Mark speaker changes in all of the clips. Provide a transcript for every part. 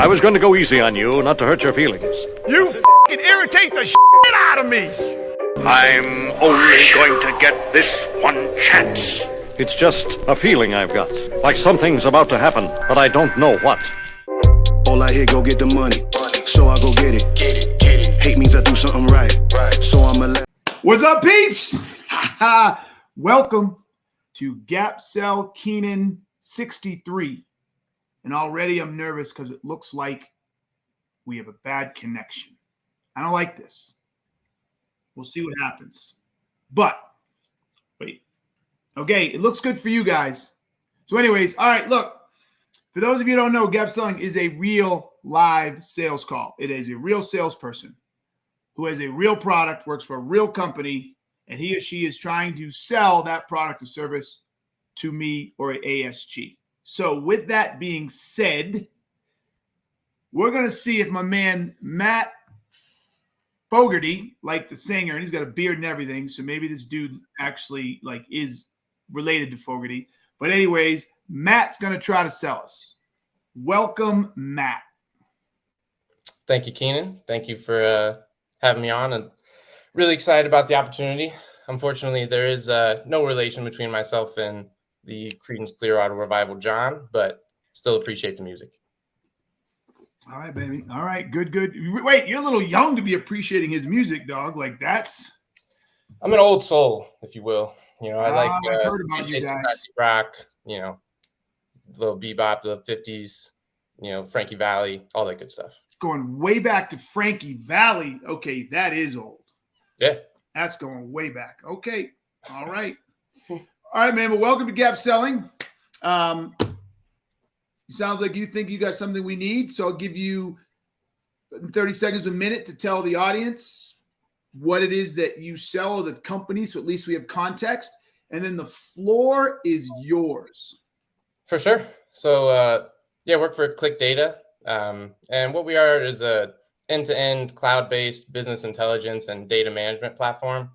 Speaker 1: I was going to go easy on you, not to hurt your feelings.
Speaker 2: You f***ing irritate the shit out of me!
Speaker 1: I'm only going to get this one chance. It's just a feeling I've got. Like something's about to happen, but I don't know what.
Speaker 3: All I hear, go get the money. So I go get it. Hate means I do something right. So I'm a
Speaker 2: What's up, peeps? Welcome to Gap Sell Keenan 63. And already I'm nervous because it looks like we have a bad connection. I don't like this. We'll see what happens. But, wait. Okay, it looks good for you guys. So anyways, all right, look. For those of you who don't know, Gap Selling is a real live sales call. It is a real salesperson who has a real product, works for a real company, and he or she is trying to sell that product or service to me or ASG. So with that being said, we're going to see if my man Matt Fogarty, like the singer, and he's got a beard and everything, so maybe this dude actually is related to Fogarty. But anyways, Matt's going to try to sell us. Welcome, Matt.
Speaker 4: Thank you, Keenan. Thank you for having me on, and really excited about the opportunity. Unfortunately, there is no relation between myself and the Creedence Clearwater Revival John, but still appreciate the music.
Speaker 2: All right, baby. All right, good. Wait, you're a little young to be appreciating his music, dog. I'm
Speaker 4: an old soul, if you will. You know,
Speaker 2: I've heard about you guys.
Speaker 4: Classic rock, you know, little bebop, the 50s, you know, Frankie Valli, all that good stuff.
Speaker 2: Going way back to Frankie Valli. Okay, that is old.
Speaker 4: Yeah.
Speaker 2: That's going way back. Okay. All right. All right, man. Well, welcome to Gap Selling. It sounds like you think you got something we need. So I'll give you 30 seconds, a minute to tell the audience what it is that you sell or the company. So at least we have context. And then the floor is yours.
Speaker 4: For sure. So, work for Click Data. And what we are is a end-to-end cloud-based business intelligence and data management platform.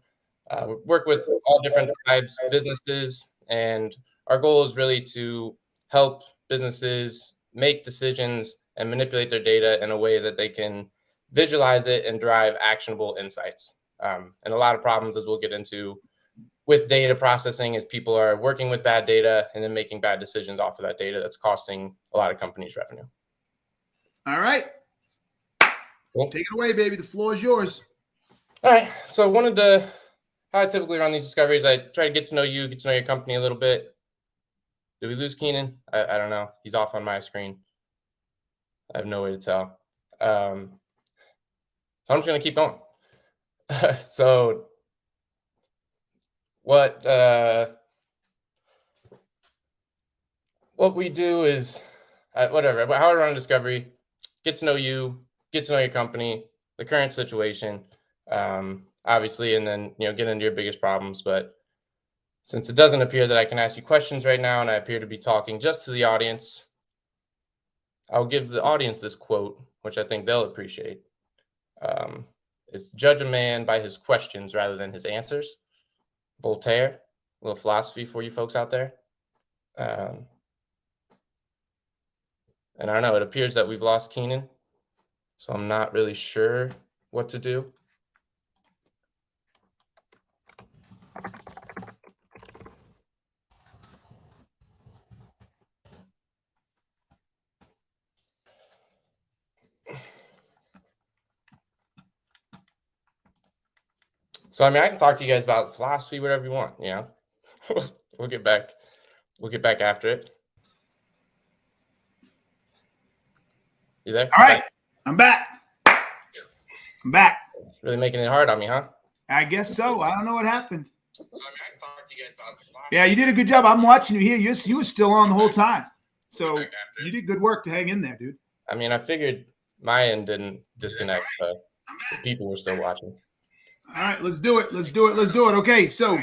Speaker 4: We work with all different types of businesses, and our goal is really to help businesses make decisions and manipulate their data in a way that they can visualize it and drive actionable insights. And a lot of problems, as we'll get into, with data processing is people are working with bad data and then making bad decisions off of that data that's costing a lot of companies revenue.
Speaker 2: All right. Cool. Take it away, baby. The floor is yours.
Speaker 4: All right. So how I typically run these discoveries, I try to get to know you, get to know your company a little bit. Did we lose Keenan? I don't know. He's off on my screen. I have no way to tell. So I'm just going to keep going. So what we do is how I run a discovery, get to know you, get to know your company, the current situation, obviously, and then, get into your biggest problems. But since it doesn't appear that I can ask you questions right now, and I appear to be talking just to the audience, I'll give the audience this quote, which I think they'll appreciate. Is judge a man by his questions rather than his answers. Voltaire, a little philosophy for you folks out there. And I don't know, it appears that we've lost Keenan, so I'm not really sure what to do. So, I can talk to you guys about philosophy, whatever you want, We'll get back after it. You there?
Speaker 2: All right. I'm back.
Speaker 4: Really making it hard on me, huh?
Speaker 2: I guess so. I don't know what happened.
Speaker 4: So, I can talk to you guys about philosophy.
Speaker 2: Yeah, you did a good job. I'm watching you here. You were still on the whole time. So you did good work to hang in there, dude.
Speaker 4: I figured my end didn't disconnect, so the people were still watching.
Speaker 2: All right, let's do it. Okay, so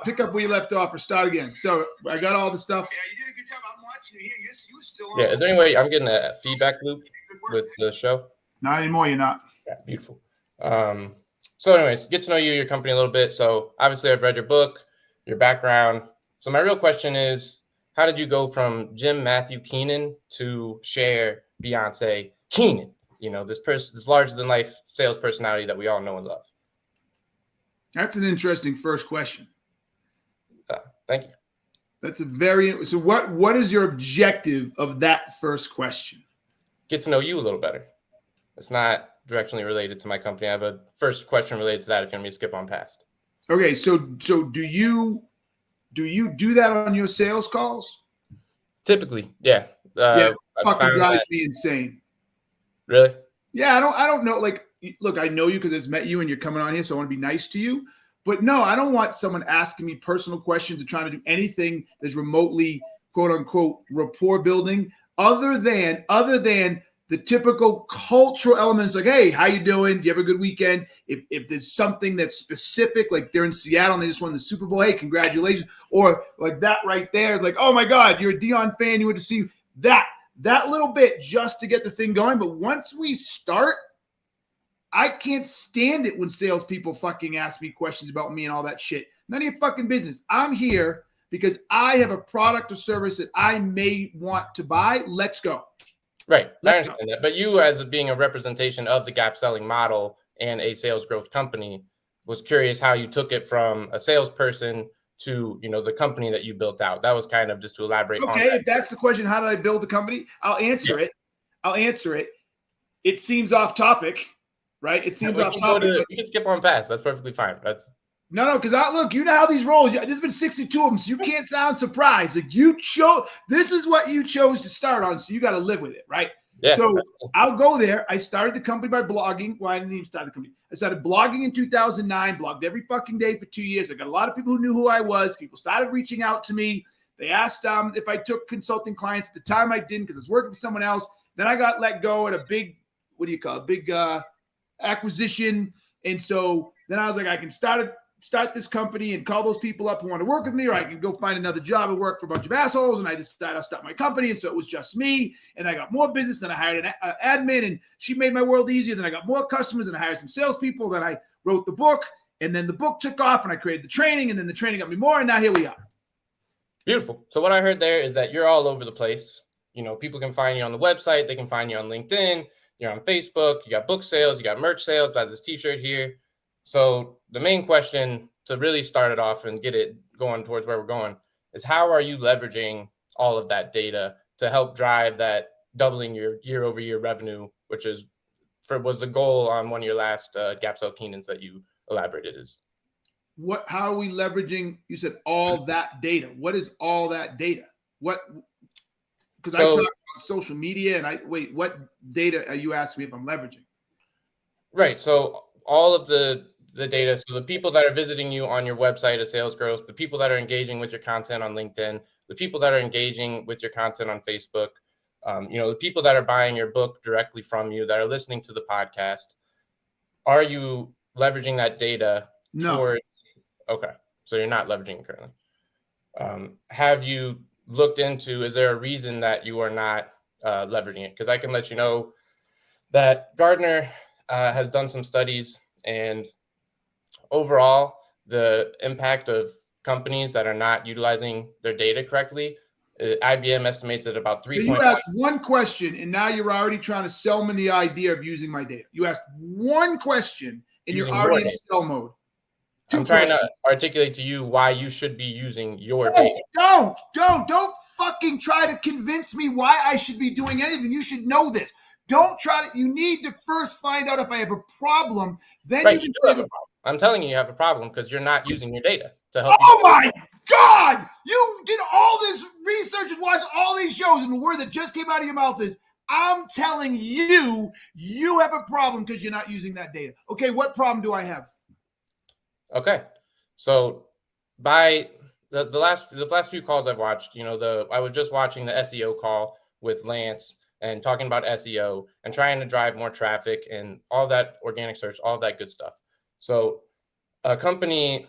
Speaker 2: pick up where you left off or start again. So I got all the stuff. Yeah, you did a good job. I'm watching you here. You still on.
Speaker 4: Yeah, is there any way I'm getting a feedback loop with the show?
Speaker 2: Not anymore, you're not.
Speaker 4: Yeah, beautiful. So anyways, get to know you, your company a little bit. So obviously I've read your book, your background. So my real question is, how did you go from Jim Matthew Keenan to Cher Beyonce Keenan? You know, this larger than life sales personality that we all know and love.
Speaker 2: That's an interesting first question.
Speaker 4: Thank you.
Speaker 2: That's a very, so what is your objective of that first question?
Speaker 4: Get to know you a little better. It's not directionally related to my company. I have a first question related to that if you want me to skip on past.
Speaker 2: Okay, so do you do that on your sales calls?
Speaker 4: Typically, yeah.
Speaker 2: Fucking drives me insane.
Speaker 4: Really?
Speaker 2: Yeah, I don't know. Like, look, I know you because I've met you and you're coming on here, so I want to be nice to you. But no, I don't want someone asking me personal questions or trying to do anything that's remotely, quote unquote, rapport building, other than the typical cultural elements like, hey, how you doing? Do you have a good weekend? If there's something that's specific, like they're in Seattle and they just won the Super Bowl, hey, congratulations. Or like that right there, like, oh my God, you're a Deion fan, you went to see that little bit just to get the thing going. But once we start, I can't stand it when salespeople fucking ask me questions about me and all that shit. None of your fucking business. I'm here because I have a product or service that I may want to buy. Let's go.
Speaker 4: Right. I understand that. But you, as being a representation of the gap selling model and a sales growth company, was curious how you took it from a salesperson to, you know, the company that you built out. That was kind of just to elaborate on that.
Speaker 2: Okay, if that's the question, how did I build the company? I'll answer it. It seems off topic. Right, it seems off topic.
Speaker 4: We can skip on past. That's perfectly fine. That's
Speaker 2: no, because look, you know how these roles. There's been 62 of them, so you can't sound surprised. Like you chose, this is what you chose to start on, so you got to live with it, right?
Speaker 4: Yeah.
Speaker 2: So I'll go there. I started the company by blogging. Well, I didn't even start the company. I started blogging in 2009. Blogged every fucking day for 2 years. I got a lot of people who knew who I was. People started reaching out to me. They asked if I took consulting clients. At the time, I didn't because I was working for someone else. Then I got let go at a big, acquisition. And so then I was like, I can start this company and call those people up who want to work with me, or I can go find another job and work for a bunch of assholes. And I decided I'll start my company. And so it was just me. And I got more business. Then I hired an admin and she made my world easier. Then I got more customers and I hired some salespeople. Then I wrote the book and then the book took off and I created the training and then the training got me more. And now here we are.
Speaker 4: Beautiful. So what I heard there is that you're all over the place. You know, people can find you on the website. They can find you on LinkedIn. You're on Facebook, you got book sales, you got merch sales, got this t-shirt here. So the main question to really start it off and get it going towards where we're going is how are you leveraging all of that data to help drive that doubling your year over year revenue, which was the goal on one of your last Gap Sell Keenans that you elaborated is.
Speaker 2: How are we leveraging, you said all that data. What is all that data? Because I talk about social media and what data are you asking me if I'm leveraging?
Speaker 4: Right. So all of the data. So the people that are visiting you on your website as sales growth, the people that are engaging with your content on LinkedIn, the people that are engaging with your content on Facebook, the people that are buying your book directly from you, that are listening to the podcast, are you leveraging that data?
Speaker 2: No.
Speaker 4: Okay. So you're not leveraging it currently. Have you looked into, is there a reason that you are not leveraging it? Because I can let you know that Gartner has done some studies, and overall, the impact of companies that are not utilizing their data correctly, IBM estimates at about 3.
Speaker 2: You asked one question, and now you're already trying to sell me the idea of using my data. You asked one question, and you're already in sell mode.
Speaker 4: I'm trying to articulate to you why you should be using your data.
Speaker 2: Don't fucking try to convince me why I should be doing anything. You should know this. Don't try to. You need to first find out if I have a problem. Then
Speaker 4: right,
Speaker 2: you
Speaker 4: do have a problem. I'm telling you have a problem because you're not using your data to help.
Speaker 2: Oh my God! You did all this research and watched all these shows, and the word that just came out of your mouth is, I'm telling you, you have a problem because you're not using that data. Okay, what problem do I have?
Speaker 4: Okay, so by the last few calls I've watched, I was just watching the SEO call with Lance and talking about SEO and trying to drive more traffic and all that organic search, all that good stuff. So a company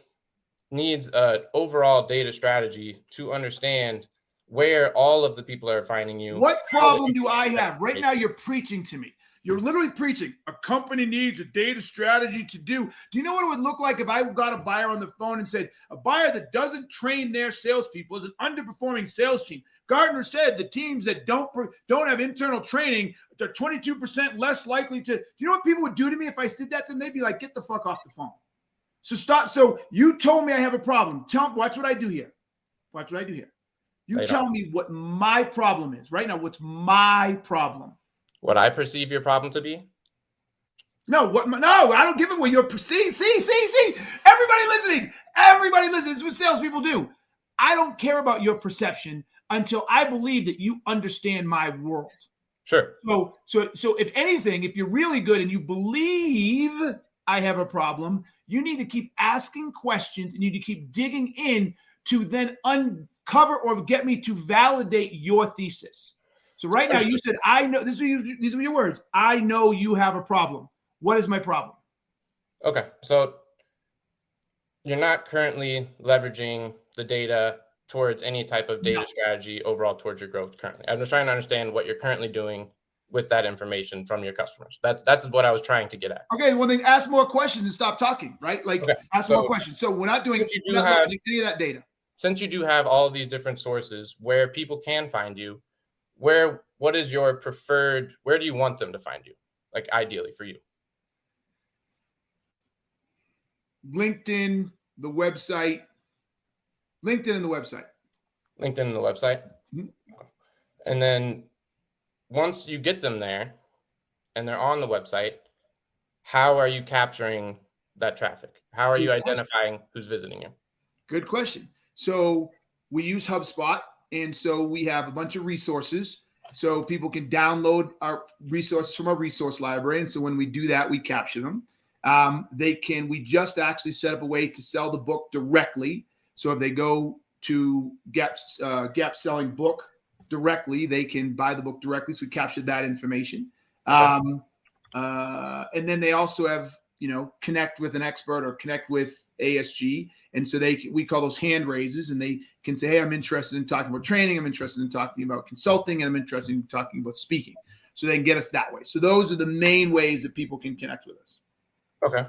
Speaker 4: needs an overall data strategy to understand where all of the people are finding you.
Speaker 2: What problem do I have? Right now, you're preaching to me. You're literally preaching a company needs a data strategy to do. Do you know what it would look like if I got a buyer on the phone and said, a buyer that doesn't train their salespeople is an underperforming sales team? Gartner said the teams that don't have internal training, they're 22% less likely to. Do you know what people would do to me if I did that to them? They'd be like, get the fuck off the phone. So stop. So you told me I have a problem. Watch what I do here. Watch what I do here. You tell me what my problem is right now. What's my problem?
Speaker 4: What I perceive your problem to be?
Speaker 2: No, no, I don't give it what you're see. Everybody listening. This is what salespeople do. I don't care about your perception until I believe that you understand my world.
Speaker 4: Sure.
Speaker 2: So if anything, if you're really good and you believe I have a problem, you need to keep asking questions and you need to keep digging in to then uncover or get me to validate your thesis. So right now you said, I know, these are your words. I know you have a problem. What is my problem?
Speaker 4: Okay. So you're not currently leveraging the data towards any type of data strategy overall towards your growth currently. I'm just trying to understand what you're currently doing with that information from your customers. That's what I was trying to get at.
Speaker 2: Okay, well then ask more questions and stop talking, right? Like ask more questions. So we're not doing any of that data.
Speaker 4: Since you do have all of these different sources where people can find you, what is your preferred, where do you want them to find you? Like ideally for you?
Speaker 2: LinkedIn, the website. LinkedIn and the website.
Speaker 4: LinkedIn and the website. Mm-hmm. And then once you get them there and they're on the website, how are you capturing that traffic? How are you identifying who's visiting you?
Speaker 2: Good question. So we use HubSpot. And so we have a bunch of resources. So people can download our resources from our resource library. And so when we do that, we capture them. We just actually set up a way to sell the book directly. So if they go to Gap Selling Book directly, they can buy the book directly. So we captured that information. And then they also have, connect with an expert or connect with ASG. And so we call those hand raises, and they can say, hey, I'm interested in talking about training. I'm interested in talking about consulting, and I'm interested in talking about speaking. So they can get us that way. So those are the main ways that people can connect with us.
Speaker 4: Okay.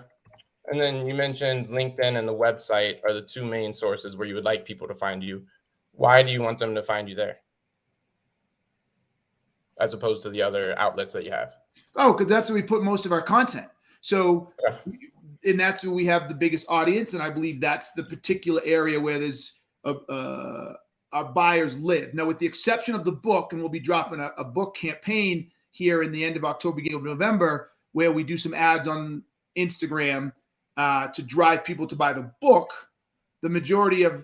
Speaker 4: And then you mentioned LinkedIn and the website are the two main sources where you would like people to find you. Why do you want them to find you there as opposed to the other outlets that you have?
Speaker 2: Oh, because that's where we put most of our content. So, and that's where we have the biggest audience. And I believe that's the particular area where there's our buyers live. Now, with the exception of the book, and we'll be dropping a book campaign here in the end of October, beginning of November, where we do some ads on Instagram to drive people to buy the book. The majority of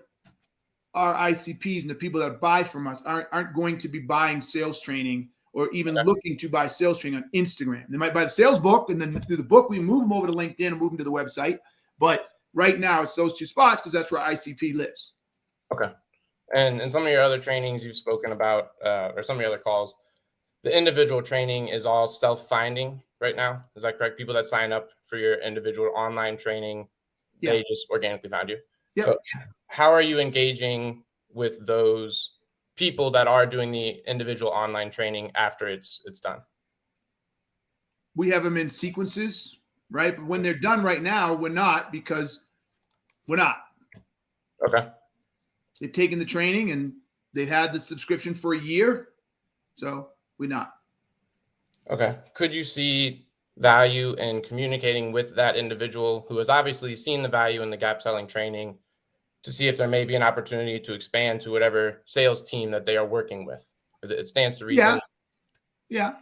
Speaker 2: our ICPs and the people that buy from us aren't going to be buying sales training or even looking to buy sales training on Instagram. They might buy the sales book, and then through the book, we move them over to LinkedIn and move them to the website. But right now, it's those two spots because that's where ICP lives.
Speaker 4: Okay. And in some of your other trainings you've spoken about, or some of your other calls, the individual training is all self-finding right now. Is that correct? People that sign up for your individual online training, they just organically found you.
Speaker 2: Yeah.
Speaker 4: So how are you engaging with those people that are doing the individual online training after it's done?
Speaker 2: We have them in sequences, right? But when they're done right now, we're not, because we're not.
Speaker 4: Okay.
Speaker 2: They've taken the training and they've had the subscription for a year. So we're not.
Speaker 4: Okay. Could you see value in communicating with that individual who has obviously seen the value in the gap selling training to see if there may be an opportunity to expand to whatever sales team that they are working with? It stands to reason.
Speaker 2: Yeah.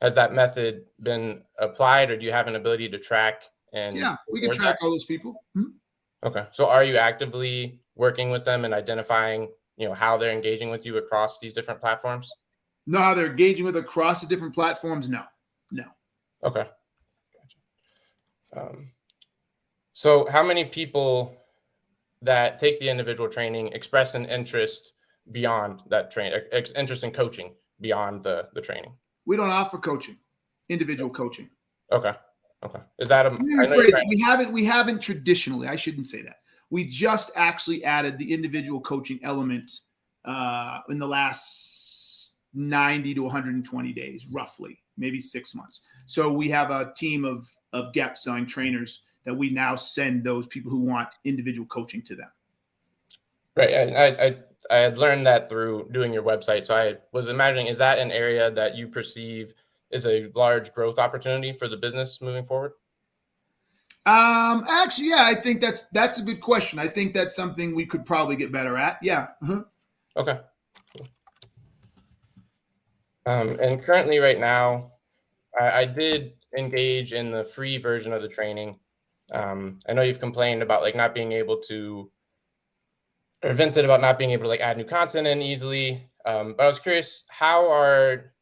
Speaker 4: Has that method been applied, or do you have an ability to track? And
Speaker 2: we can track all those people.
Speaker 4: Okay. So are you actively working with them and identifying, how they're engaging with you across these different platforms?
Speaker 2: No, how they're engaging with across the different platforms? No.
Speaker 4: Okay. Gotcha. So how many people that take the individual training express an interest beyond that training, interest in coaching beyond the training?
Speaker 2: We don't offer coaching, individual coaching.
Speaker 4: Okay. Is that
Speaker 2: we haven't traditionally, I shouldn't say that. We just actually added the individual coaching element in the last 90 to 120 days, roughly, maybe 6 months. So we have a team of Gap selling trainers that we now send those people who want individual coaching to them.
Speaker 4: Right. I had learned that through doing your website. So I was imagining, is that an area that you perceive is a large growth opportunity for the business moving forward?
Speaker 2: Actually, yeah, I think that's a good question. I think that's something we could probably get better at. Yeah. Uh-huh.
Speaker 4: Okay. Cool. And currently right now, I did engage in the free version of the training. I know you've complained about like not being able to, or vented about not being able to like add new content in easily. But I was curious, how are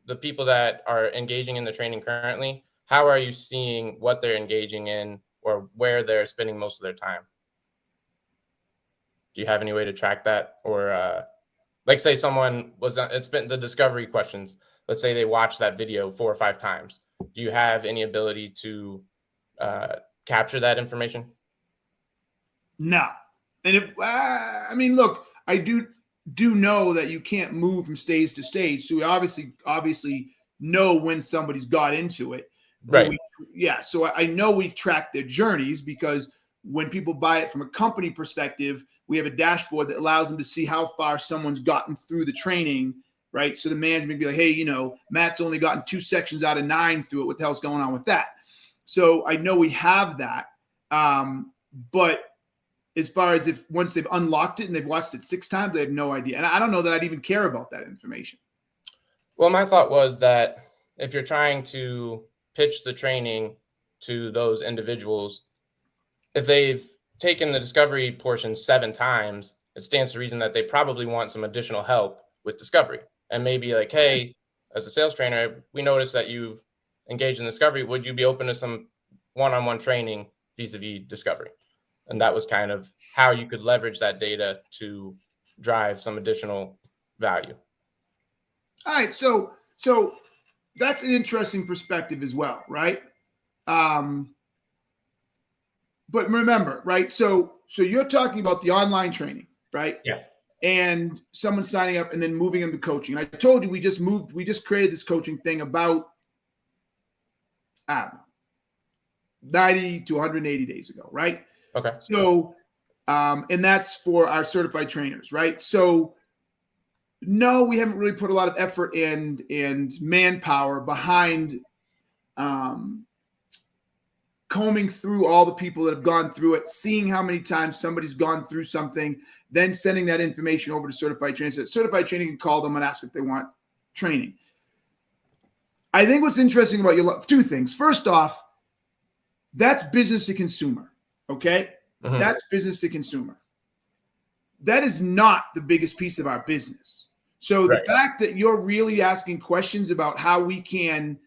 Speaker 4: the people that are engaging in the training currently, how are you seeing what they're engaging in or where they're spending most of their time? Do you have any way to track that? Or like say someone spent the discovery questions. Let's say they watched that video 4 or 5 times. Do you have any ability to capture that information?
Speaker 2: No. And I mean, look, I do know that you can't move from stage to stage. So we obviously know when somebody's got into it.
Speaker 4: Right.
Speaker 2: So I know we track their journeys because when people buy it from a company perspective, we have a dashboard that allows them to see how far someone's gotten through the training, right? So the management be like, hey, Matt's only gotten 2 sections out of 9 through it. What the hell's going on with that? So I know we have that. But as far as if once they've unlocked it and they've watched it 6 times, they have no idea. And I don't know that I'd even care about that information.
Speaker 4: Well, my thought was that if you're trying to pitch the training to those individuals, if they've taken the discovery portion 7 times, it stands to reason that they probably want some additional help with discovery. And maybe like, hey, as a sales trainer, we noticed that you've engaged in discovery. Would you be open to some one-on-one training vis-a-vis discovery? And that was kind of how you could leverage that data to drive some additional value.
Speaker 2: All right. So that's an interesting perspective as well, right? But remember, right? So you're talking about the online training, right?
Speaker 4: Yeah.
Speaker 2: And someone signing up and then moving them to coaching. And I told you we just created this coaching thing about 90 to 180 days ago, right?
Speaker 4: Okay.
Speaker 2: So, and that's for our certified trainers, right? So, no, we haven't really put a lot of effort and manpower behind combing through all the people that have gone through it, seeing how many times somebody's gone through something, then sending that information over to certified trainers. So certified training can call them and ask if they want training. I think what's interesting about your 2 things. First off, that's business to consumer. Okay. Mm-hmm. That's business to consumer. That is not the biggest piece of our business. So the fact that you're really asking questions about how we can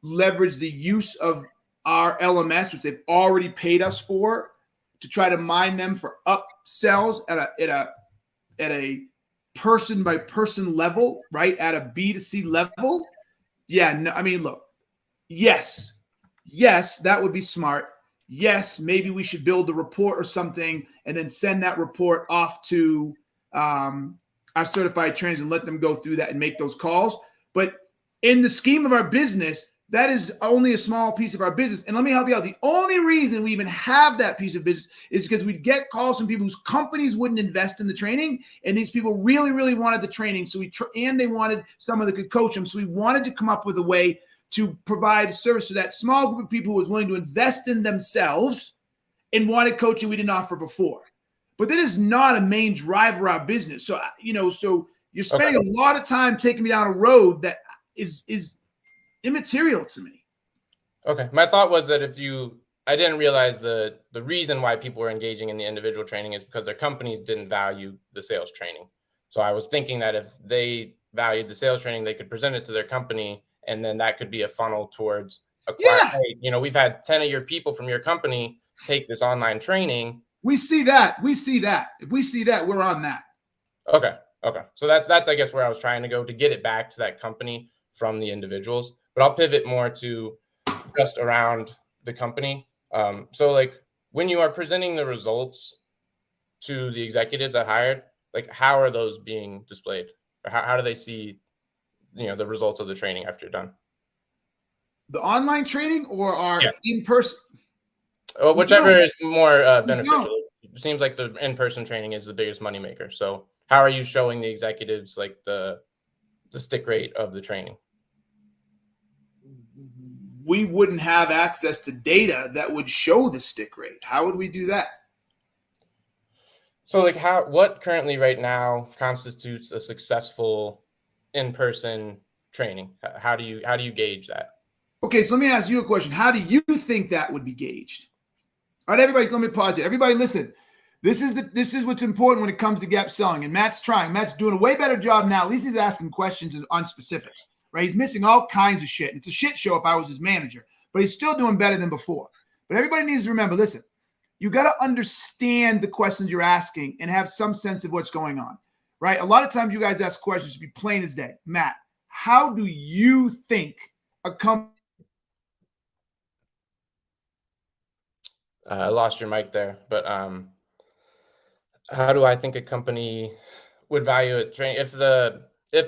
Speaker 2: leverage the use of our LMS, which they've already paid us for, to try to mine them for upsells at a person by person level, right? At a B2C level. Yeah. No, I mean, look, yes, that would be smart. Yes, maybe we should build a report or something and then send that report off to our certified trainers and let them go through that and make those calls. But in the scheme of our business, that is only a small piece of our business. And let me help you out. The only reason we even have that piece of business is because we'd get calls from people whose companies wouldn't invest in the training. And these people really, really wanted the training. So and they wanted someone that could coach them. So we wanted to come up with a way to provide service to that small group of people who was willing to invest in themselves and wanted coaching we didn't offer before. But that is not a main driver of our business. So, so you're spending a lot of time taking me down a road that is immaterial to me.
Speaker 4: Okay. My thought was that I didn't realize the reason why people were engaging in the individual training is because their companies didn't value the sales training. So I was thinking that if they valued the sales training, they could present it to their company, and then that could be a funnel towards acquiring. Hey, we've had 10 of your people from your company take this online training.
Speaker 2: We see that. If we see that, we're on that.
Speaker 4: Okay. So that's I guess where I was trying to go to get it back to that company from the individuals. But I'll pivot more to just around the company. So like when you are presenting the results to the executives that hired, like how are those being displayed? Or how do they see the results of the training after you're done.
Speaker 2: The online training or our
Speaker 4: Yeah.
Speaker 2: in-person?
Speaker 4: Whichever is more beneficial. It seems like the in-person training is the biggest moneymaker. So how are you showing the executives like the stick rate of the training?
Speaker 2: We wouldn't have access to data that would show the stick rate. How would we do that?
Speaker 4: So like what currently right now constitutes a successful in-person training? How do you gauge that?
Speaker 2: Okay, so let me ask you a question. How do you think that would be gauged? All right, everybody, let me pause here. Everybody listen. This is what's important when it comes to gap selling. And Matt's doing a way better job now. At least he's asking questions on specifics, right? He's missing all kinds of shit. It's a shit show if I was his manager, but he's still doing better than before. But everybody needs to remember, listen, you got to understand the questions you're asking and have some sense of what's going on, right? A lot of times you guys ask questions to be plain as day. Matt, how do you think a company...
Speaker 4: I lost your mic there, but how do I think a company would value it? If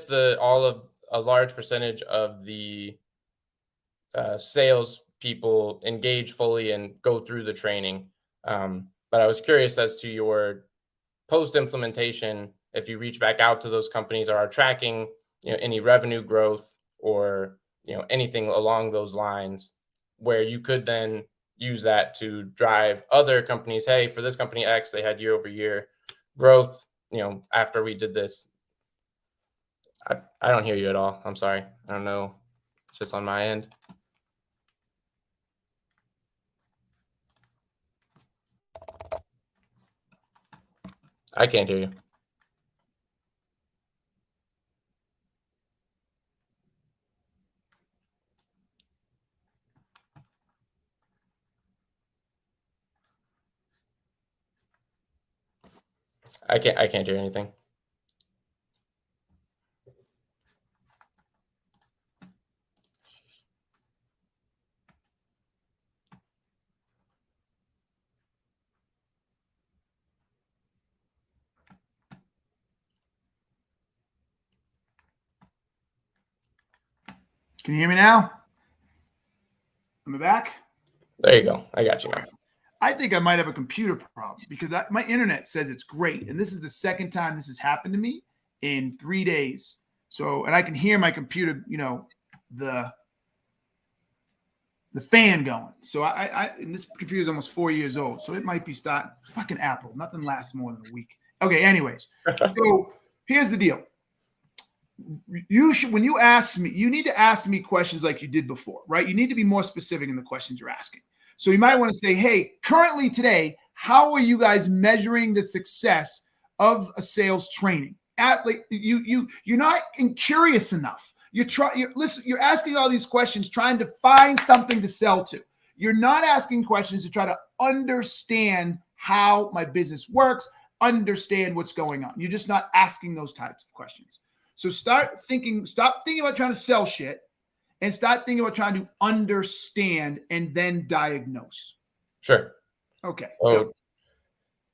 Speaker 4: a large percentage of the sales people engage fully and go through the training. But I was curious as to your post implementation, if you reach back out to those companies or are tracking, any revenue growth or anything along those lines, where you could then use that to drive other companies. Hey, for this company X, they had year over year growth, after we did this. I don't hear you at all. I'm sorry. I don't know. It's just on my end. I can't hear you. I can't hear anything.
Speaker 2: Can you hear me now? Am I back?
Speaker 4: There you go. I got you now.
Speaker 2: I think I might have a computer problem because my internet says it's great. And this is the second time this has happened to me in 3 days. So, and I can hear my computer, the fan going. So and this computer is almost 4 years old. So it might be fucking Apple. Nothing lasts more than a week. Okay. Anyways, so here's the deal. When you ask me, you need to ask me questions like you did before, right? You need to be more specific in the questions you're asking. So you might want to say, hey, currently today, how are you guys measuring the success of a sales training? You're not curious enough. You're asking all these questions, trying to find something to sell to. You're not asking questions to try to understand how my business works, understand what's going on. You're just not asking those types of questions. So stop thinking about trying to sell shit and start thinking about trying to understand and then diagnose.
Speaker 4: Sure.
Speaker 2: Okay.
Speaker 4: So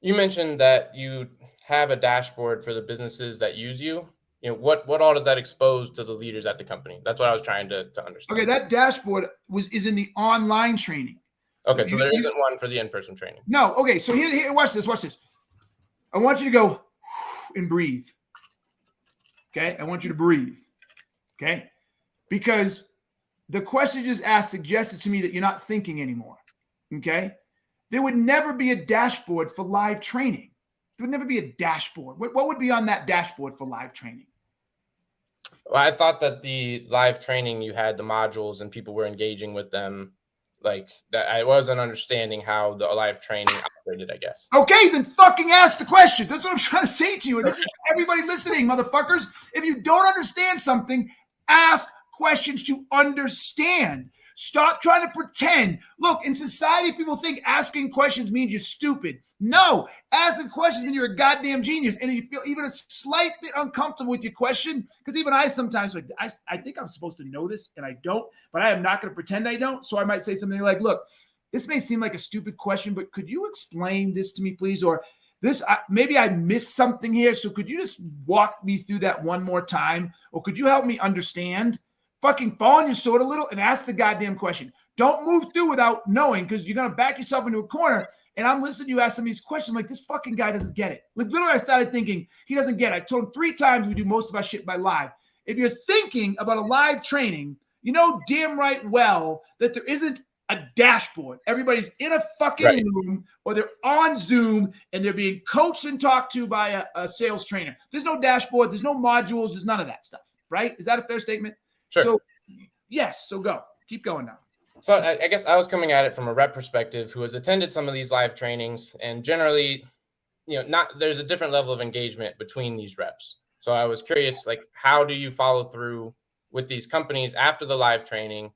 Speaker 4: you mentioned that you have a dashboard for the businesses that use you. What all does that expose to the leaders at the company? That's what I was trying to understand.
Speaker 2: Okay, that dashboard is in the online training.
Speaker 4: Okay, so there isn't one for the in-person training.
Speaker 2: No. Okay, so here, watch this. I want you to go and breathe. Okay, I want you to breathe. Okay, because the question you just asked suggested to me that you're not thinking anymore. Okay, there would never be a dashboard for live training. There would never be a dashboard. What would be on that dashboard for live training?
Speaker 4: Well, I thought that the live training, you had the modules and people were engaging with them like that. I wasn't understanding how the live training operated, I guess.
Speaker 2: Okay, then fucking ask the questions. That's what I'm trying to say to you. And this is everybody listening, motherfuckers. If you don't understand something, ask questions to understand. Stop trying to pretend. Look, in society, people think asking questions means you're stupid. No, asking questions means you're a goddamn genius. And if you feel even a slight bit uncomfortable with your question, because even I sometimes I think I'm supposed to know this and I don't, but I am not going to pretend I don't. So I might say something like, look, this may seem like a stupid question, but could you explain this to me, please? Or Maybe I missed something here. So could you just walk me through that one more time? Or could you help me understand? Fucking fall on your sword a little and ask the goddamn question. Don't move through without knowing, because you're going to back yourself into a corner. And I'm listening to you ask some of these questions. Like, this fucking guy doesn't get it. Like, literally, I started thinking he doesn't get it. I told him 3 times we do most of our shit by live. If you're thinking about a live training, you know damn right well that there isn't a dashboard. Everybody's in a fucking room, or they're on Zoom and they're being coached and talked to by a sales trainer. There's no dashboard. There's no modules. There's none of that stuff, right? Is that a fair statement?
Speaker 4: Sure.
Speaker 2: So, yes. So go. Keep going now.
Speaker 4: So I guess I was coming at it from a rep perspective who has attended some of these live trainings, and generally, there's a different level of engagement between these reps. So I was curious, like, how do you follow through with these companies after the live training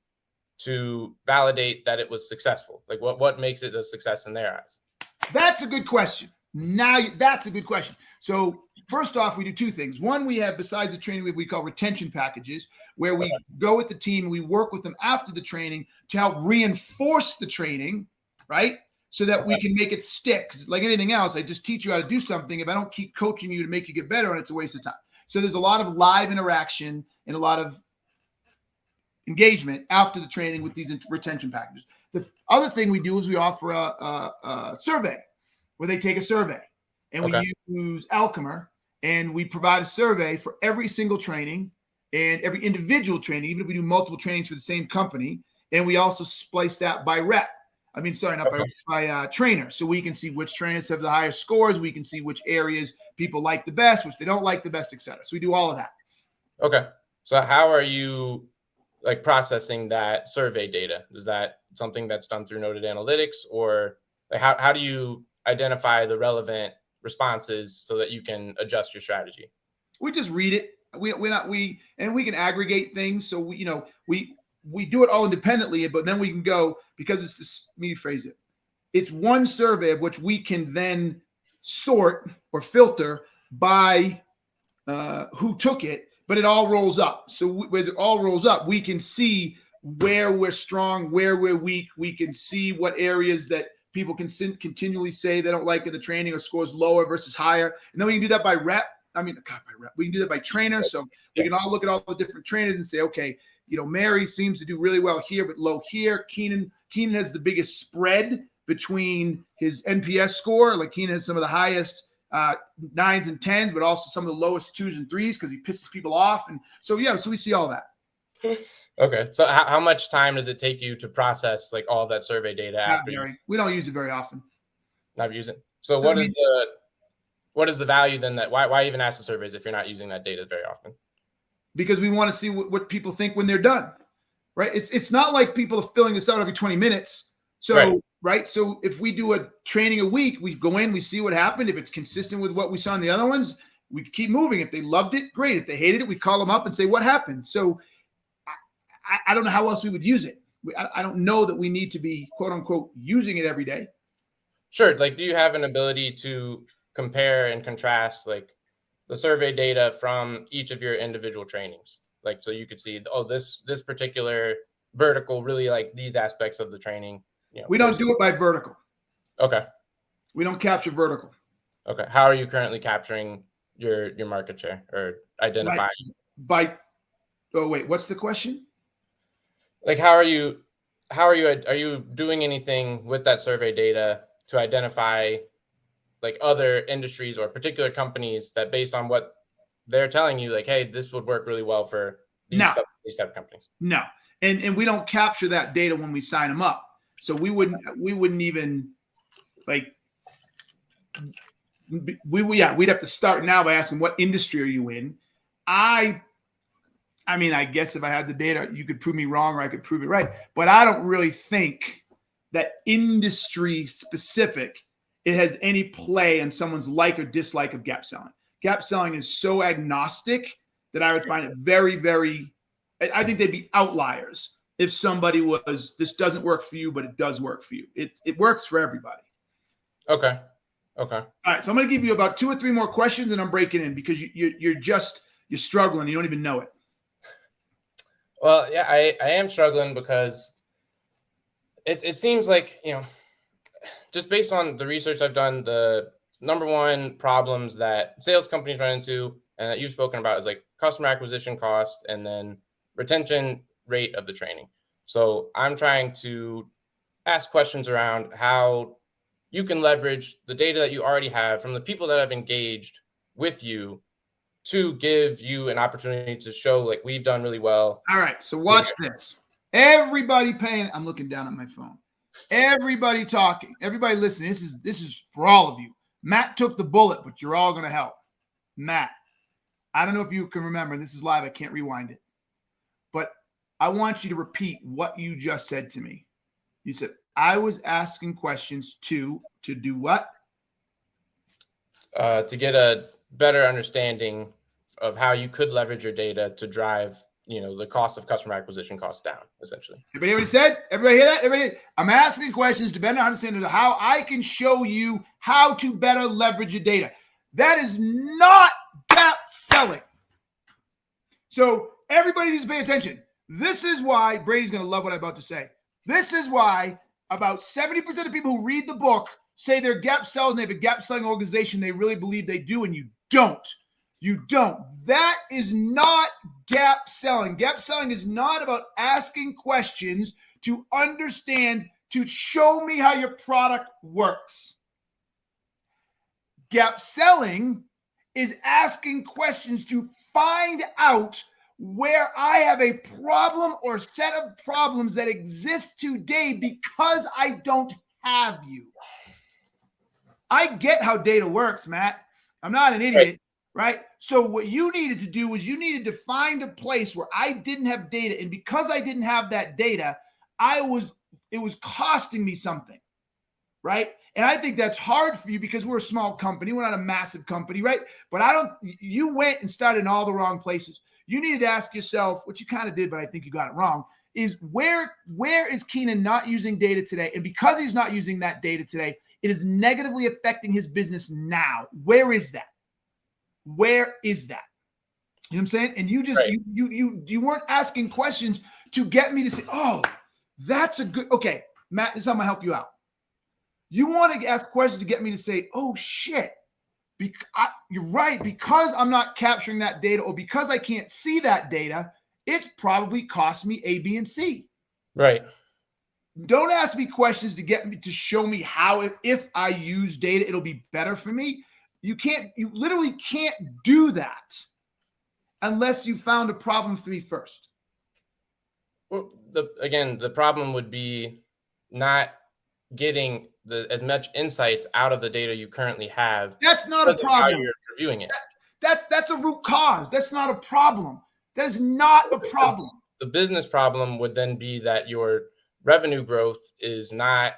Speaker 4: to validate that it was successful? Like, what makes it a success in their eyes?
Speaker 2: That's a good question. That's a good question. So first off, we do 2 things. One, we have, besides the training, we call retention packages, where we go with the team and we work with them after the training to help reinforce the training, right? So that we can make it stick. 'Cause like anything else, I just teach you how to do something. If I don't keep coaching you to make you get better, and it's a waste of time. So there's a lot of live interaction and a lot of engagement after the training with these retention packages. The other thing we do is we offer a survey, where they take a survey, and we use Alchemer, and we provide a survey for every single training and every individual training, even if we do multiple trainings for the same company. And we also splice that by rep. I mean, sorry, not by trainer. So we can see which trainers have the highest scores. We can see which areas people like the best, which they don't like the best, et cetera. So we do all of that.
Speaker 4: Okay. So how are you like processing that survey data? Is that something that's done through Noted Analytics, or like how do you identify the relevant responses so that you can adjust your strategy?
Speaker 2: We just read it. We can aggregate things. So we do it all independently, but then we can go, because it's this, let me phrase it. It's one survey of which we can then sort or filter by who took it, but it all rolls up. So as it all rolls up, we can see where we're strong, where we're weak. We can see what areas that people can continually say they don't like in the training, or scores lower versus higher. And then we can do that by rep. We can do that by trainer. So we can all look at all the different trainers and say, okay, Mary seems to do really well here, but low here. Keenan has the biggest spread between his NPS score. Like, Keenan has some of the highest 9s and 10s, but also some of the lowest 2s and 3s because he pisses people off. And so, so we see all that.
Speaker 4: Okay. So how much time does it take you to process like all of that survey data?
Speaker 2: We don't use it very often.
Speaker 4: Not use it. So what is the value then? That why even ask the surveys if you're not using that data very often?
Speaker 2: Because we want to see what people think when they're done, right? It's not like people are filling this out every 20 minutes. So, right. So if we do a training a week, we go in, we see what happened. If it's consistent with what we saw in the other ones, we keep moving. If they loved it, great. If they hated it, we call them up and say, what happened? So I don't know how else we would use it. I don't know that we need to be, quote unquote, using it every day.
Speaker 4: Sure. Like, do you have an ability to compare and contrast like the survey data from each of your individual trainings? Like, so you could see, this particular vertical really like these aspects of the training.
Speaker 2: We don't do it by vertical.
Speaker 4: Okay.
Speaker 2: We don't capture vertical.
Speaker 4: Okay. How are you currently capturing your market share or identifying?
Speaker 2: Oh wait, what's the question?
Speaker 4: Like, are you doing anything with that survey data to identify like other industries or particular companies that, based on what they're telling you, like, hey, this would work really well for these type of companies? No.
Speaker 2: And we don't capture that data when we sign them up. So we wouldn't even like, we'd have to start now by asking, what industry are you in? I mean, I guess if I had the data, you could prove me wrong or I could prove it right. But I don't really think that industry specific, it has any play on someone's like or dislike of gap selling. Gap selling is so agnostic that I would find it very, very, I think they'd be outliers if somebody was, this doesn't work for you, but it does work for you. It works for everybody.
Speaker 4: Okay. All
Speaker 2: right. So I'm going to give you about 2 or 3 more questions and I'm breaking in because you're struggling. You don't even know it.
Speaker 4: Well, yeah, I am struggling because it seems like, just based on the research I've done, the number one problems that sales companies run into and that you've spoken about is like customer acquisition cost and then retention rate of the training. So I'm trying to ask questions around how you can leverage the data that you already have from the people that have engaged with you to give you an opportunity to show like we've done really well.
Speaker 2: All right, so watch this. Everybody paying. I'm looking down at my phone. Everybody talking. Everybody listening. This is for all of you. Matt took the bullet, but you're all going to help. Matt, I don't know if you can remember. This is live. I can't rewind it. But I want you to repeat what you just said to me. You said, I was asking questions to do what?
Speaker 4: To get a better understanding of how you could leverage your data to drive, the cost of customer acquisition costs down, essentially.
Speaker 2: Everybody said? Everybody hear that? Everybody? I'm asking questions to better understand how I can show you how to better leverage your data. That is not gap selling. So everybody needs to pay attention. This is why Brady's going to love what I'm about to say. This is why about 70% of people who read the book say they're gap sellers and they have a gap selling organization they really believe they do, and you don't. You don't. That is not gap selling. Gap selling is not about asking questions to understand, to show me how your product works. Gap selling is asking questions to find out where I have a problem or set of problems that exist today because I don't have you. I get how data works, Matt. I'm not an idiot, right? So what you needed to do was you needed to find a place where I didn't have data. And because I didn't have that data, it was costing me something, right? And I think that's hard for you because we're a small company. We're not a massive company, right? But you went and started in all the wrong places. You needed to ask yourself, which you kind of did, but I think you got it wrong, is where is Keenan not using data today? And because he's not using that data today, it is negatively affecting his business now. Where is that? Where is that? You know what I'm saying? And you just, you weren't asking questions to get me to say, oh, that's a good, okay, Matt, this is how I'm gonna help you out. You want to ask questions to get me to say, oh shit, you're right, because I'm not capturing that data or because I can't see that data, it's probably cost me A, B, and C.
Speaker 4: Right.
Speaker 2: Don't ask me questions to get me to show me how, if I use data, it'll be better for me. You literally can't do that unless you found a problem for me first.
Speaker 4: Well, the problem would be not getting as much insights out of the data you currently have.
Speaker 2: That's not a problem.
Speaker 4: How you're reviewing it.
Speaker 2: That's a root cause. That's not a problem. That is not a problem.
Speaker 4: The business problem would then be that your revenue growth is not,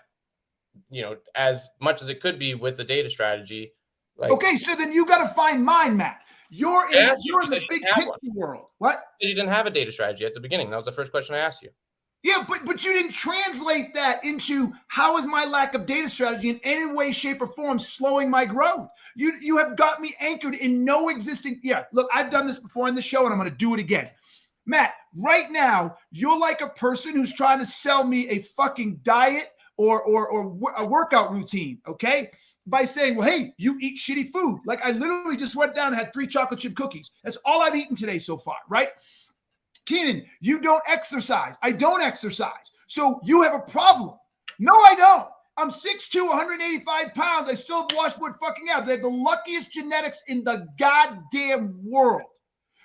Speaker 4: as much as it could be with the data strategy.
Speaker 2: Okay, so then you got to find mine, Matt. You're in the big picture world. What?
Speaker 4: You didn't have a data strategy at the beginning. That was the first question I asked you.
Speaker 2: Yeah, but you didn't translate that into how is my lack of data strategy in any way, shape, or form slowing my growth. You have got me anchored in no existing. Yeah, look, I've done this before in the show, and I'm going to do it again. Matt, right now, you're like a person who's trying to sell me a fucking diet or a workout routine, okay? By saying, well, hey, you eat shitty food. Like I literally just went down and had 3 chocolate chip cookies. That's all I've eaten today so far, right? Keenan, you don't exercise. I don't exercise. So you have a problem. No, I don't. I'm 6'2", 185 pounds. I still have washboard fucking abs. I have the luckiest genetics in the goddamn world.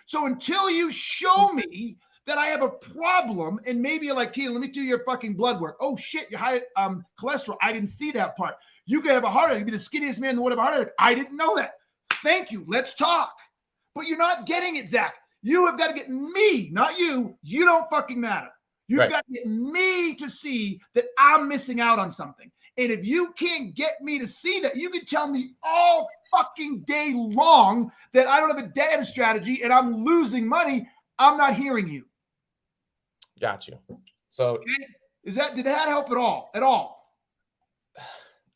Speaker 2: So until you show me that I have a problem, and maybe you're like, Keenan, let me do your fucking blood work. Oh shit, you're high cholesterol. I didn't see that part. You could have a heart attack. You'd be the skinniest man in the world of a heart attack. I didn't know that. Thank you. Let's talk. But you're not getting it, Zach. You have got to get me, not you. You don't fucking matter. You've got to get me to see that I'm missing out on something. And if you can't get me to see that, you can tell me all fucking day long that I don't have a data strategy and I'm losing money. I'm not hearing you.
Speaker 4: Got you. So
Speaker 2: okay. Did that help at all? At all?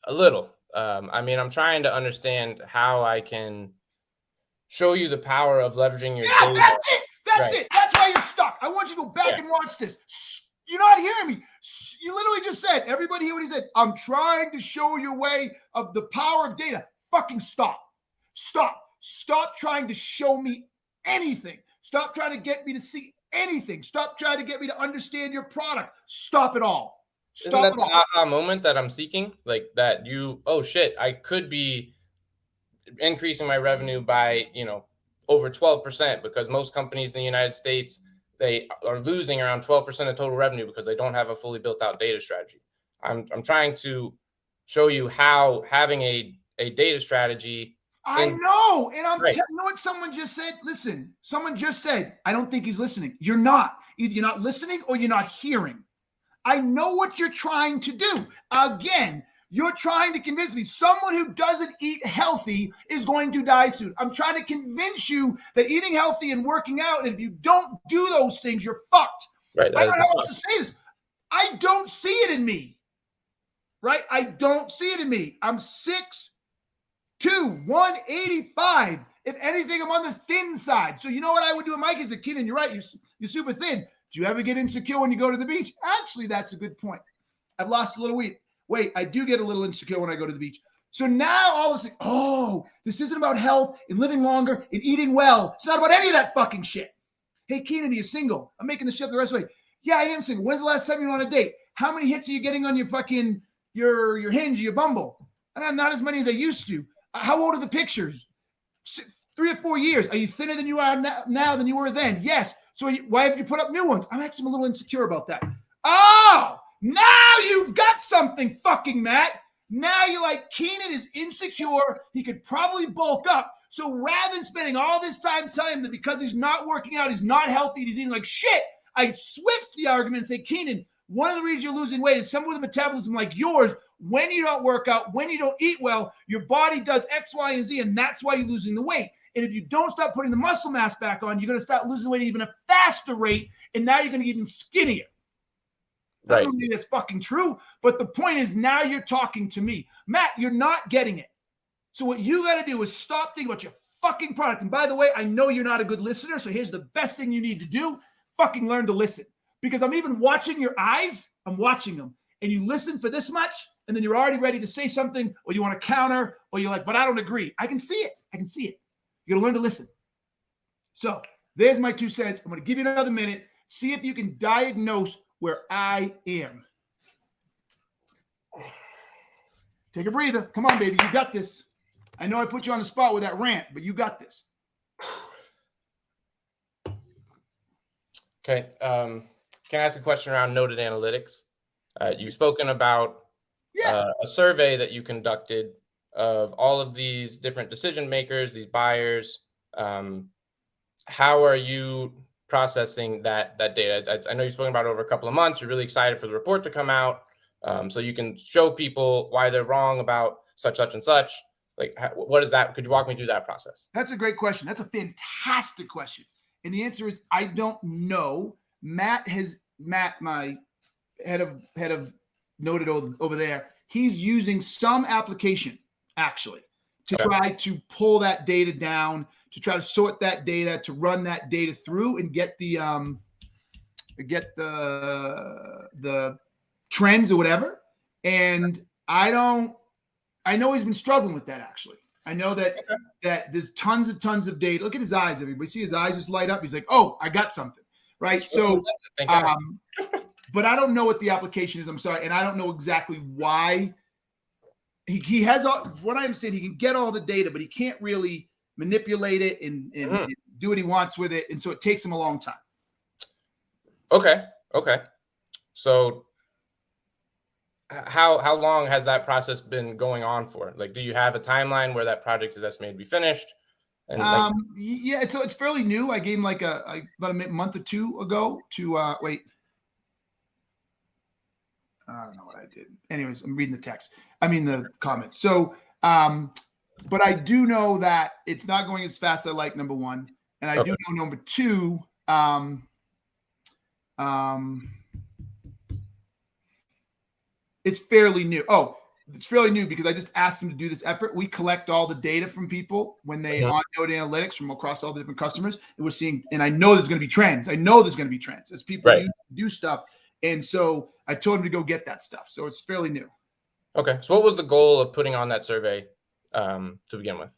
Speaker 4: A little. I'm trying to understand how I can show you the power of leveraging your data.
Speaker 2: That's it. That's it. That's why you're stuck. I want you to go back and watch this. You're not hearing me. You literally just said, everybody hear what he said. I'm trying to show you a way of the power of data. Fucking stop. Stop trying to show me anything. Stop trying to get me to see anything. Stop trying to get me to understand your product. Stop it all.
Speaker 4: Isn't that the aha moment that I'm seeking? Like that oh shit, I could be increasing my revenue by, over 12%, because most companies in the United States, they are losing around 12% of total revenue because they don't have a fully built out data strategy. I'm trying to show you how having a data strategy.
Speaker 2: I know. And
Speaker 4: right.
Speaker 2: You know what someone just said? Listen, someone just said, I don't think he's listening. You're not. Either you're not listening or you're not hearing. I know what you're trying to do. Again, you're trying to convince me someone who doesn't eat healthy is going to die soon. I'm trying to convince you that eating healthy and working out, and if you don't do those things, you're fucked.
Speaker 4: Right.
Speaker 2: I don't know how else to say this. I don't see it in me. Right? I don't see it in me. I'm 6'2", 185. If anything, I'm on the thin side. So you know what I would do with my kids? Keenan, you're right. You're super thin. Do you ever get insecure when you go to the beach? Actually, that's a good point. I've lost a little weight. Wait, I do get a little insecure when I go to the beach. So now all of a sudden, this isn't about health and living longer and eating well. It's not about any of that fucking shit. Hey, Keenan, are you single? I'm making the shit the rest of the way. Yeah, I am single. When's the last time you were on a date? How many hits are you getting on your fucking, your Hinge, your Bumble? Not as many as I used to. How old are the pictures? 3 or 4 years. Are you thinner than you are now than you were then? Yes. So why have you put up new ones? I'm actually a little insecure about that. Oh, now you've got something, fucking Matt. Now you're like, Keenan is insecure. He could probably bulk up. So rather than spending all this time telling him that because he's not working out, he's not healthy, he's eating like shit, I switch the argument and say, Keenan, one of the reasons you're losing weight is someone with a metabolism like yours. When you don't work out, when you don't eat well, your body does X, Y, and Z, and that's why you're losing the weight. And if you don't start putting the muscle mass back on, you're going to start losing weight at even a faster rate, and now you're going to get even skinnier. Right. I don't think that's fucking true, but the point is now you're talking to me. Matt, you're not getting it. So what you got to do is stop thinking about your fucking product. And by the way, I know you're not a good listener, so here's the best thing you need to do. Fucking learn to listen. Because I'm even watching your eyes. I'm watching them. And you listen for this much, and then you're already ready to say something, or you want to counter, or you're like, but I don't agree. I can see it. You got to learn to listen. So there's my 2 cents. I'm going to give you another minute. See if you can diagnose where I am. Take a breather. Come on, baby. You got this. I know I put you on the spot with that rant, but you got this.
Speaker 4: Okay. Can I ask a question around noted analytics? You've spoken about a survey that you conducted of all of these different decision makers, these buyers. How are you processing that data? I know you've spoken about it over a couple of months. You're really excited for the report to come out, so you can show people why they're wrong about such and such. Like, what is that? Could you walk me through that process?
Speaker 2: That's a great question. That's a fantastic question. And the answer is, I don't know. Matt, my head of noted over there, he's using some application actually to try to pull that data down, to try to sort that data, to run that data through and get the trends or whatever. And I know he's been struggling with that actually. I know that there's tons of data. Look at his eyes. Everybody see his eyes just light up. He's like, oh, I got something. Right. So, but I don't know what the application is. I'm sorry. And I don't know exactly why he has all, from what I understand, he can get all the data, but he can't really manipulate it and do what he wants with it. And so it takes him a long time.
Speaker 4: Okay. So how long has that process been going on for? Like, do you have a timeline where that project is estimated to be finished? And
Speaker 2: yeah, so it's fairly new. I gave him like about a month or 2 ago to wait. I don't know what I did. Anyways, I'm reading the comments. So, but I do know that it's not going as fast as I like, number one. And I do know, number two, it's fairly new. Oh, it's fairly new because I just asked him to do this effort. We collect all the data from people when they on Node Analytics from across all the different customers. And we're seeing, and I know there's going to be trends. As people do stuff. And so I told him to go get that stuff. So it's fairly new.
Speaker 4: Okay. So what was the goal of putting on that survey? to begin with?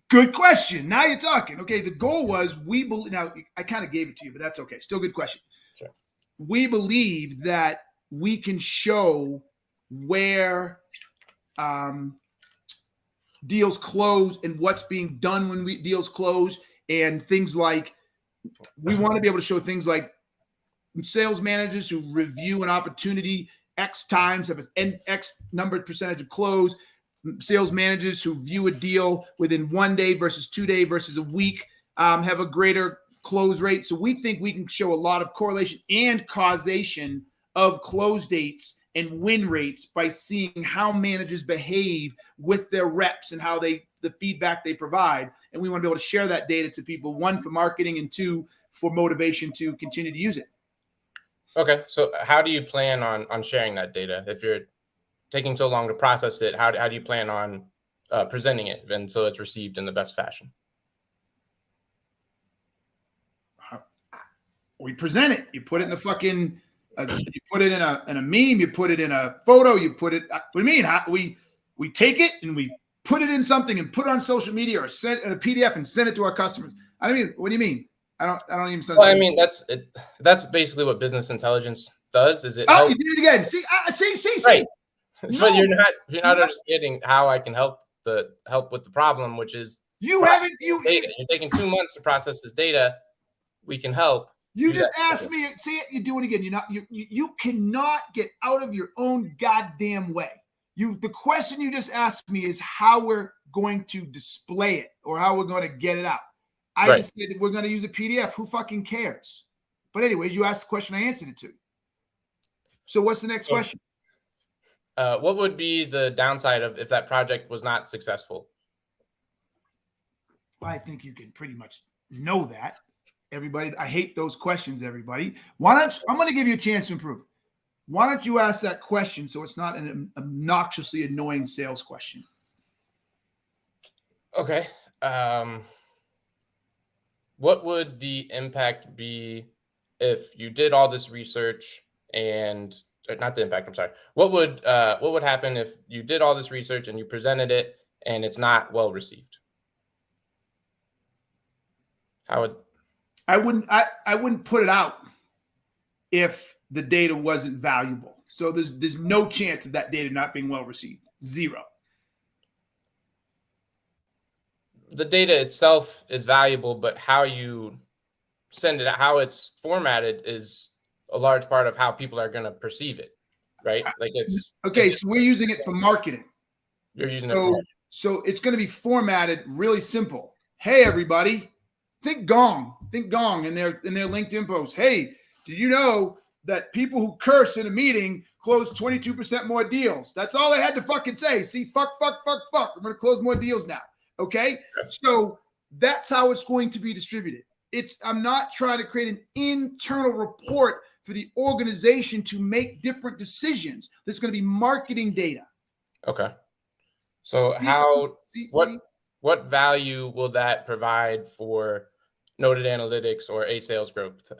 Speaker 2: Good question. Now you're talking. Okay, the goal was now I kind of gave it to you, but that's okay. Still good question.
Speaker 4: Sure.
Speaker 2: We believe that we can show where deals close and what's being done when deals close, and things like, we want to be able to show things like sales managers who review an opportunity X times, have an X numbered percentage of close, sales managers who view a deal within 1 day versus 2 day versus a week have a greater close rate. So we think we can show a lot of correlation and causation of close dates and win rates by seeing how managers behave with their reps and how the feedback they provide. And we want to be able to share that data to people, 1, for marketing, and 2, for motivation to continue to use it.
Speaker 4: Okay. So how do you plan on sharing that data? If you're taking so long to process it, how do you plan on presenting it until it's received in the best fashion?
Speaker 2: We present it. You put it in a fucking, you put it in a meme, you put it in a photo, you put it, what do you mean? We take it and we put it in something and put it on social media or send it in a PDF and send it to our customers. I mean, what do you mean? I don't even understand.
Speaker 4: Well, I mean, that's basically what business intelligence does. Is it?
Speaker 2: Oh, you did it again. See,
Speaker 4: right.
Speaker 2: No.
Speaker 4: But you're not understanding how I can help with the problem, which is
Speaker 2: data.
Speaker 4: You're taking 2 months to process this data. We can help.
Speaker 2: You just asked me. See it. You do it again. You cannot get out of your own goddamn way. The question you just asked me is how we're going to display it or how we're going to get it out. I just said we're going to use a PDF. Who fucking cares? But anyways, you asked the question, I answered it to you. So what's the next question?
Speaker 4: What would be the downside of if that project was not successful?
Speaker 2: Well, I think you can pretty much know that. Everybody, I hate those questions, everybody. I'm going to give you a chance to improve. Why don't you ask that question so it's not an obnoxiously annoying sales question?
Speaker 4: Okay. What would the impact be if you did all this research and not the impact, I'm sorry. What would happen if you did all this research and you presented it and it's not well received? I
Speaker 2: wouldn't put it out if the data wasn't valuable. So there's no chance of that data not being well received. Zero.
Speaker 4: The data itself is valuable, but how you send it, how it's formatted is a large part of how people are going to perceive it, right? Like it's
Speaker 2: okay. So we're using it for marketing.
Speaker 4: You're using it for marketing.
Speaker 2: So it's going to be formatted really simple. Hey, everybody, think Gong in their LinkedIn post. Hey, did you know that people who curse in a meeting close 22% more deals? That's all they had to fucking say. See, fuck. I'm going to close more deals now. Okay. So that's how it's going to be distributed. I'm not trying to create an internal report for the organization to make different decisions. There's going to be marketing data. Okay.
Speaker 4: So what value will that provide for noted analytics or a sales growth?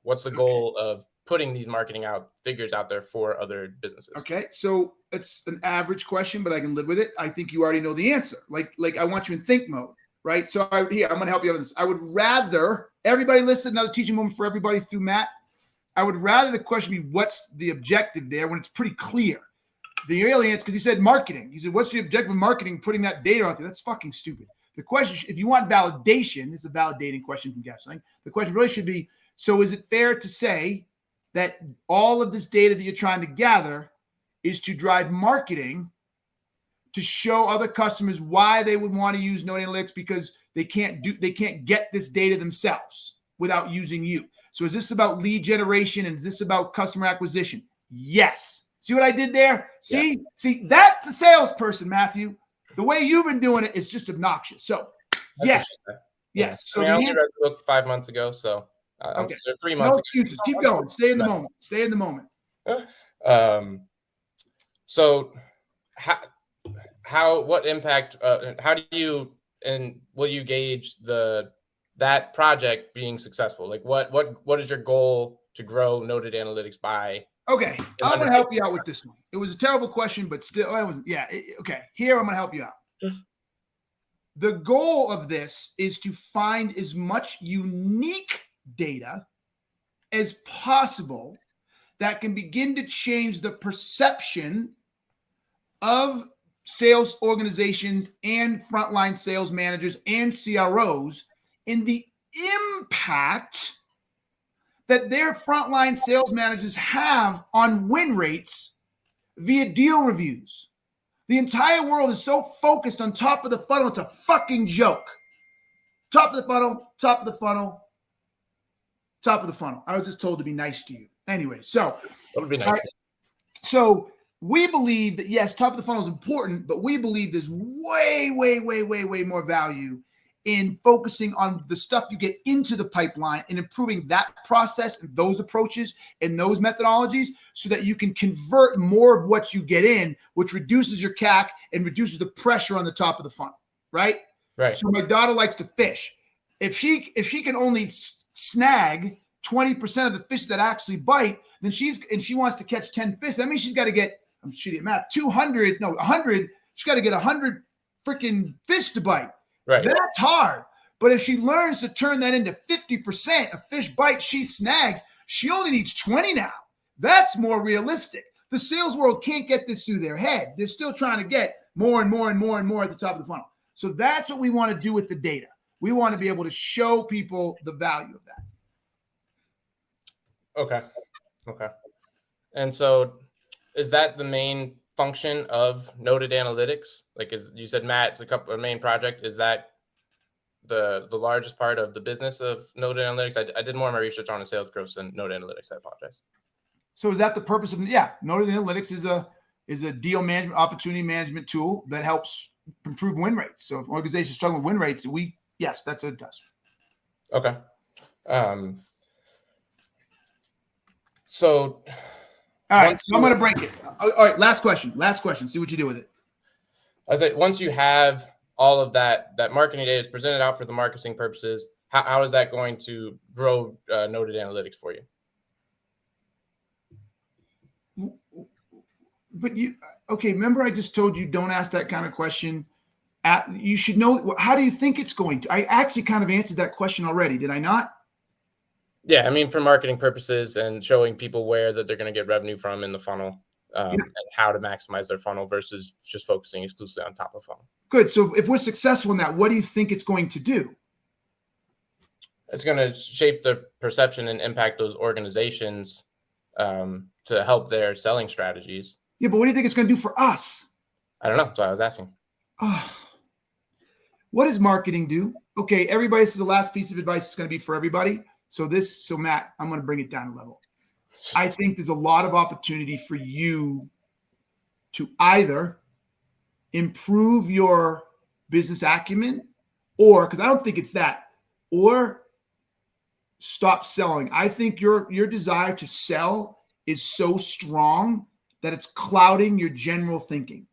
Speaker 4: What's the goal of putting these marketing figures out there for other businesses? Okay. So it's an average question, but I can live with it. I think you already know the answer. Like I want you in think mode, right? So I'm going to help you out on this. I would rather everybody listen, another teaching moment for everybody through Matt. I would rather the question be, what's the objective there, when it's pretty clear. The real answer, because he said marketing. He said, what's the objective of marketing, putting that data out there? That's fucking stupid. The question, if you want validation, this is a validating question from Gap Selling. The question really should be, so is it fair to say that all of this data that you're trying to gather is to drive marketing to show other customers why they would want to use Node Analytics because they can't get this data themselves without using you? So is this about lead generation and is this about customer acquisition? Yes. See what I did there? See, that's a salesperson, Matthew. The way you've been doing it is just obnoxious. So yes. So I only read the book 5 months ago. So okay. 3 months. No excuses. Keep going. Stay in the moment. Stay in the moment. So what impact? How do you and will you gauge that project being successful? Like what is your goal to grow Noted Analytics by? Okay, I'm going to help you out with this one. It was a terrible question, but still, it wasn't. Yeah. Okay. Here, I'm going to help you out.
Speaker 2: The goal of this is to find as much unique data as possible that can begin to change the perception of sales organizations and frontline sales managers and CROs in the impact that their frontline sales managers have on win rates via deal reviews. The entire world is so focused on top of the funnel, it's a fucking joke. Top of the funnel, top of the funnel, top of the funnel. I was just told to be nice to you. Anyway, so
Speaker 4: That would be nice.
Speaker 2: Right, so we believe that, yes, top of the funnel is important, but we believe there's way more value in focusing on the stuff you get into the pipeline and improving that process and those approaches and those methodologies so that you can convert more of what you get in, which reduces your CAC and reduces the pressure on the top of the funnel, right?
Speaker 4: Right.
Speaker 2: So my daughter likes to fish. If she can only snag 20% of the fish that actually bite, then she wants to catch 10 fish. That means she's got to get, I'm shitty at math, 100, she's got to get 100 freaking fish to bite.
Speaker 4: Right.
Speaker 2: That's hard. But if she learns to turn that into 50% of fish bites she snags, she only needs 20 now. That's more realistic. The sales world can't get this through their head. They're still trying to get more and more at the top of the funnel. So that's what we want to do with the data. We want to be able to show people the value of that.
Speaker 4: Okay. And so is that the main function of Noted Analytics? Like, as you said, Matt, it's a main project. Is that the largest part of the business of Noted Analytics? I did more of my research on the sales growth than Noted Analytics. I apologize.
Speaker 2: So is that the purpose of? Yeah, Noted Analytics is a deal management, opportunity management tool that helps improve win rates. So if organizations struggle with win rates, yes, that's what it does.
Speaker 4: Okay. So
Speaker 2: all right, so I'm going to break it. All right, last question. See what you do with it.
Speaker 4: I say, once you have all of that marketing data is presented out for the marketing purposes, how is that going to grow Noted Analytics for you?
Speaker 2: But remember I just told you don't ask that kind of question. You should know, how do you think it's going to? I actually kind of answered that question already, did I not?
Speaker 4: Yeah, I mean, for marketing purposes and showing people where that they're going to get revenue from in the funnel, and how to maximize their funnel versus just focusing exclusively on top of funnel. Good.
Speaker 2: So if we're successful in that, what do you think it's going to do?
Speaker 4: It's going to shape the perception and impact those organizations to help their selling strategies.
Speaker 2: Yeah, but what do you think it's going to do for us?
Speaker 4: I don't know. That's why I was asking.
Speaker 2: What does marketing do? Okay, everybody, this is the last piece of advice. It's going to be for everybody. So Matt, I'm going to bring it down a level. I think there's a lot of opportunity for you to either improve your business acumen or, because I don't think it's that, or stop selling. I think your desire to sell is so strong that it's clouding your general thinking.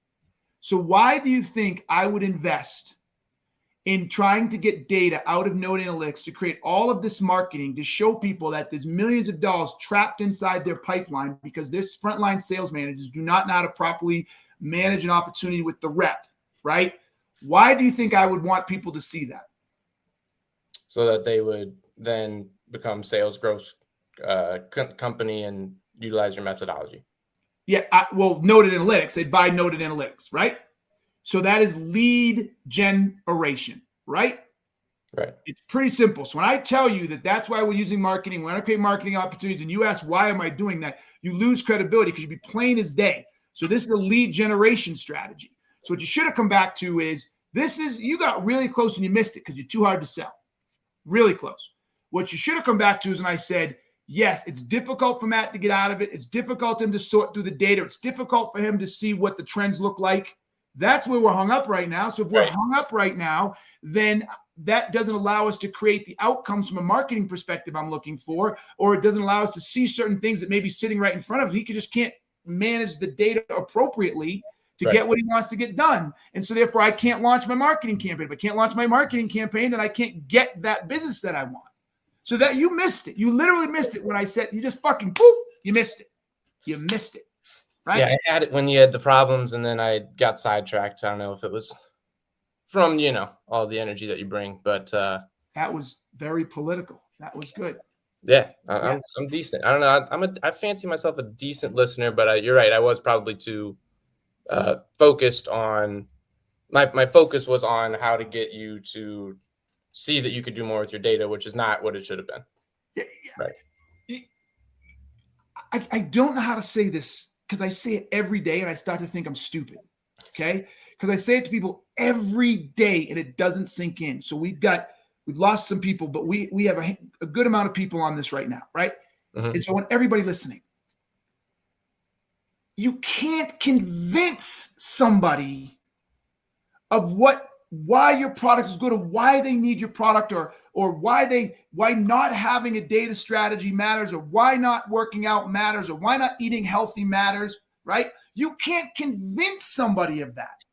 Speaker 2: So why do you think I would invest in trying to get data out of Noted Analytics to create all of this marketing to show people that there's millions of dollars trapped inside their pipeline because their frontline sales managers do not know how to properly manage an opportunity with the rep, right? Why do you think I would want people to see that?
Speaker 4: So that they would then become sales growth company and utilize your methodology.
Speaker 2: Yeah, Noted Analytics, they'd buy Noted Analytics, right? So that is lead generation, right?
Speaker 4: Right.
Speaker 2: It's pretty simple. So when I tell you that that's why we're using marketing, when I create marketing opportunities, and you ask, why am I doing that? You lose credibility because you'd be plain as day. So this is a lead generation strategy. So what you should have come back to is, you got really close and you missed it because you're too hard to sell. Really close. What you should have come back to is, and I said, yes, it's difficult for Matt to get out of it. It's difficult for him to sort through the data. It's difficult for him to see what the trends look like. That's where we're hung up right now. So if we're hung up right now, then that doesn't allow us to create the outcomes from a marketing perspective I'm looking for, or it doesn't allow us to see certain things that may be sitting right in front of him. He just can't manage the data appropriately to get what he wants to get done. And so therefore I can't launch my marketing campaign. If I can't launch my marketing campaign, then I can't get that business that I want. So that you missed it. You literally missed it when I said, you just fucking, you missed it. You missed it. Right?
Speaker 4: Yeah, I had it when you had the problems, and then I got sidetracked. I don't know if it was from, all the energy that you bring. But
Speaker 2: that was very political. That was good.
Speaker 4: Yeah, I'm decent. I don't know. I fancy myself a decent listener, but you're right. I was probably too focused on my focus was on how to get you to see that you could do more with your data, which is not what it should have been.
Speaker 2: Yeah.
Speaker 4: Right.
Speaker 2: I don't know how to say this because I say it every day and I start to think I'm stupid. Okay. Because I say it to people every day and it doesn't sink in. So we've lost some people, but we have a good amount of people on this right now. Right.
Speaker 4: Mm-hmm.
Speaker 2: And so I want everybody listening. You can't convince somebody of why your product is good or why they need your product or why not having a data strategy matters or why not working out matters or why not eating healthy matters, right? You can't convince somebody of that.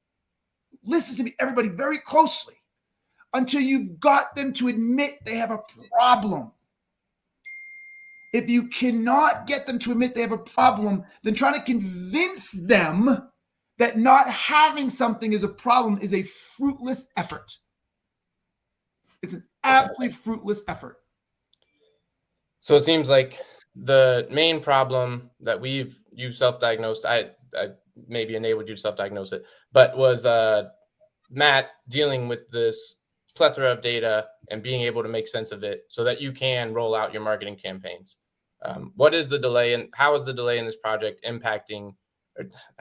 Speaker 2: Listen to me, everybody, very closely until you've got them to admit they have a problem. If you cannot get them to admit they have a problem, then try to convince them that not having something as a problem is a fruitless effort. It's an absolutely fruitless effort.
Speaker 4: So it seems like the main problem that you self-diagnosed, I maybe enabled you to self-diagnose it, but was Matt dealing with this plethora of data and being able to make sense of it so that you can roll out your marketing campaigns. What is the delay and how is the delay in this project impacting?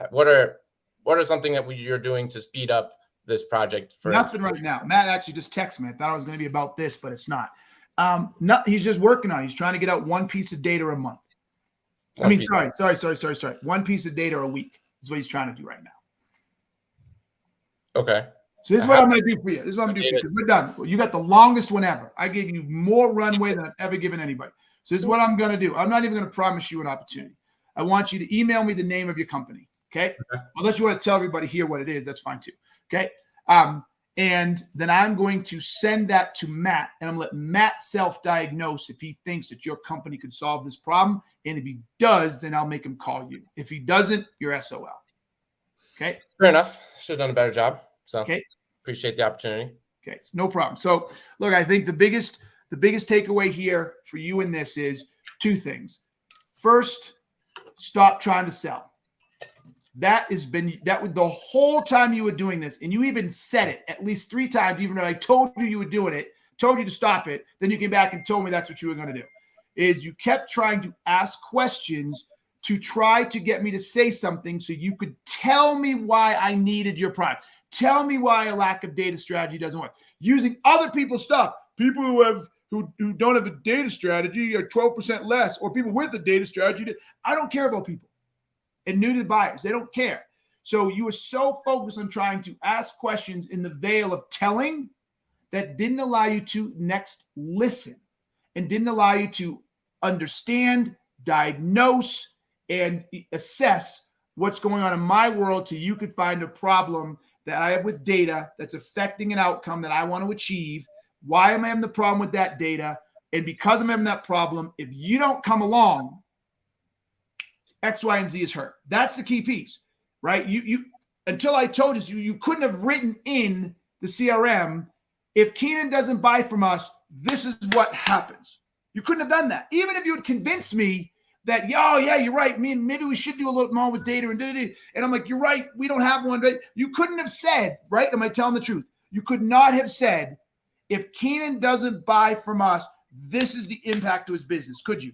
Speaker 4: What are something that you're doing to speed up this project?
Speaker 2: Nothing right now. Matt actually just texted me. I thought it was going to be about this, but it's not. He's just working on it. He's trying to get out one piece of data a month. Sorry. One piece of data a week is what he's trying to do right now.
Speaker 4: Okay.
Speaker 2: So this is what I'm going to do for you. Because we're done. You got the longest one ever. I gave you more runway than I've ever given anybody. So this is what I'm going to do. I'm not even going to promise you an opportunity. I want you to email me the name of your company. Okay. Unless you want to tell everybody here what it is, that's fine too. Okay. And then I'm going to send that to Matt and I'm going to let Matt self-diagnose if he thinks that your company could solve this problem. And if he does, then I'll make him call you. If he doesn't, you're SOL. Okay.
Speaker 4: Fair enough. Should have done a better job. So
Speaker 2: okay.
Speaker 4: Appreciate the opportunity.
Speaker 2: Okay. No problem. So look, I think the biggest takeaway here for you in this is two things. First, stop trying to sell. That was the whole time you were doing this. And you even said it at least 3 times, even though I told you you were doing it, told you to stop it. Then you came back and told me that's what you were going to do. Is you kept trying to ask questions to try to get me to say something so you could tell me why I needed your product. Tell me why a lack of data strategy doesn't work. Using other people's stuff. People who don't have a data strategy are 12% less, or people with a data strategy. I don't care about people. And new to buyers, they don't care. So you were so focused on trying to ask questions in the veil of telling that didn't allow you to next listen and didn't allow you to understand, diagnose, and assess what's going on in my world till you could find a problem that I have with data that's affecting an outcome that I want to achieve. Why am I having the problem with that data? And because I'm having that problem, if you don't come along, X, Y, and Z is hurt. That's the key piece, right? You until I told you couldn't have written in the CRM, if Keenan doesn't buy from us, this is what happens. You couldn't have done that. Even if you had convinced me that, yeah, you're right. Maybe we should do a little more with data and I'm like, you're right. We don't have one. Right? You couldn't have said, right? Am I telling the truth? You could not have said, if Keenan doesn't buy from us, this is the impact to his business. Could you?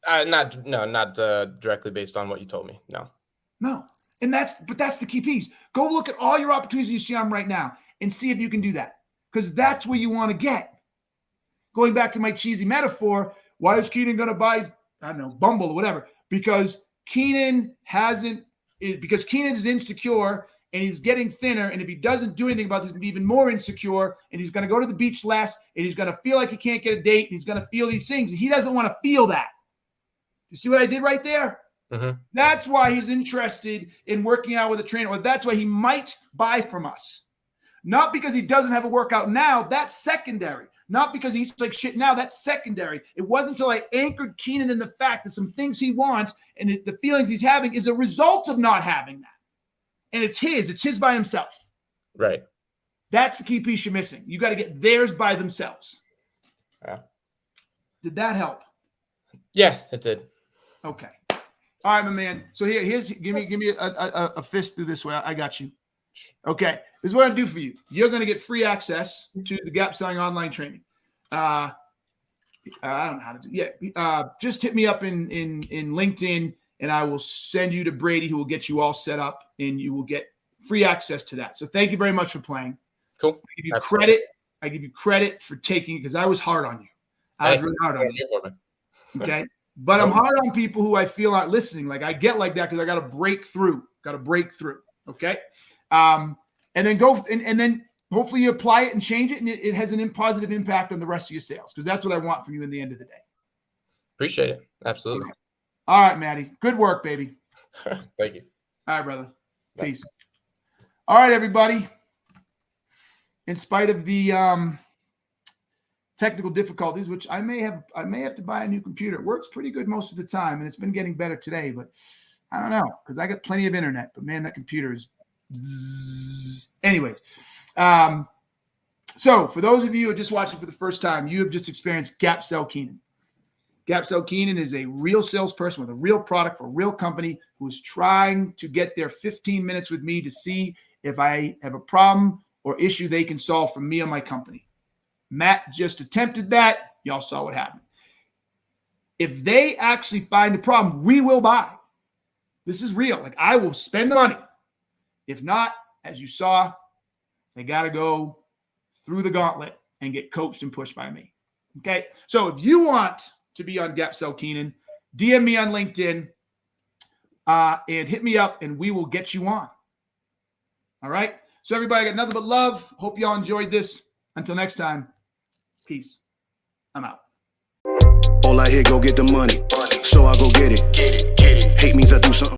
Speaker 4: Not directly based on what you told me. No.
Speaker 2: And that's the key piece. Go look at all your opportunities you see on right now and see if you can do that. Because that's where you want to get. Going back to my cheesy metaphor, why is Keenan going to buy, Bumble or whatever? Because Keenan is insecure and he's getting thinner. And if he doesn't do anything about this, he'll be even more insecure. And he's going to go to the beach less. And he's going to feel like he can't get a date. And he's going to feel these things. And he doesn't want to feel that. You see what I did right there?
Speaker 4: Mm-hmm.
Speaker 2: That's why he's interested in working out with a trainer. Or that's why he might buy from us. Not because he doesn't have a workout now. That's secondary. Not because he eats like shit now. That's secondary. It wasn't until I anchored Keenan in the fact that some things he wants and the feelings he's having is a result of not having that. and it's his by himself.
Speaker 4: Right.
Speaker 2: That's the key piece you're missing. You got to get theirs by themselves.
Speaker 4: Yeah.
Speaker 2: Did that help?
Speaker 4: Yeah, it did.
Speaker 2: Okay. All right, my man. So here's give me a fist through this way. I got you. Okay. This is what I do for you. You're going to get free access to the Gap Selling online training. I don't know how to do. Yeah. Just hit me up in LinkedIn, and I will send you to Brady, who will get you all set up, and you will get free access to that. So thank you very much for playing.
Speaker 4: Cool.
Speaker 2: I give you credit. I give you credit for taking it because I was hard on you. I was really hard on you. Okay. But I'm hard on people who I feel aren't listening. Like I get like that because I got to break through. Okay. And then go and then hopefully you apply it and change it, and it has an positive impact on the rest of your sales, because that's what I want from you in the end of the day.
Speaker 4: Appreciate it. Absolutely.
Speaker 2: Okay. All right, Maddie. Good work, baby.
Speaker 4: Thank you.
Speaker 2: All right, brother.
Speaker 4: Bye.
Speaker 2: Peace. All right, everybody. In spite of the technical difficulties, which I may have to buy a new computer. It works pretty good most of the time, and it's been getting better today, but I don't know, because I got plenty of internet, but man, that computer is anyways. So for those of you who are just watching for the first time, you have just experienced Gap Sell Keenan. Gap Sell Keenan is a real salesperson with a real product for a real company who is trying to get their 15 minutes with me to see if I have a problem or issue they can solve for me or my company. Matt just attempted that. Y'all saw what happened. If they actually find a problem, we will buy. This is real. Like, I will spend the money. If not, as you saw, they got to go through the gauntlet and get coached and pushed by me. Okay. So if you want to be on Gap Sell Keenan, DM me on LinkedIn and hit me up, and we will get you on. All right. So everybody, got nothing but love. Hope y'all enjoyed this. Until next time, peace. I'm out.
Speaker 3: All I hear, go get the money. So I go get it. Hate means I do something.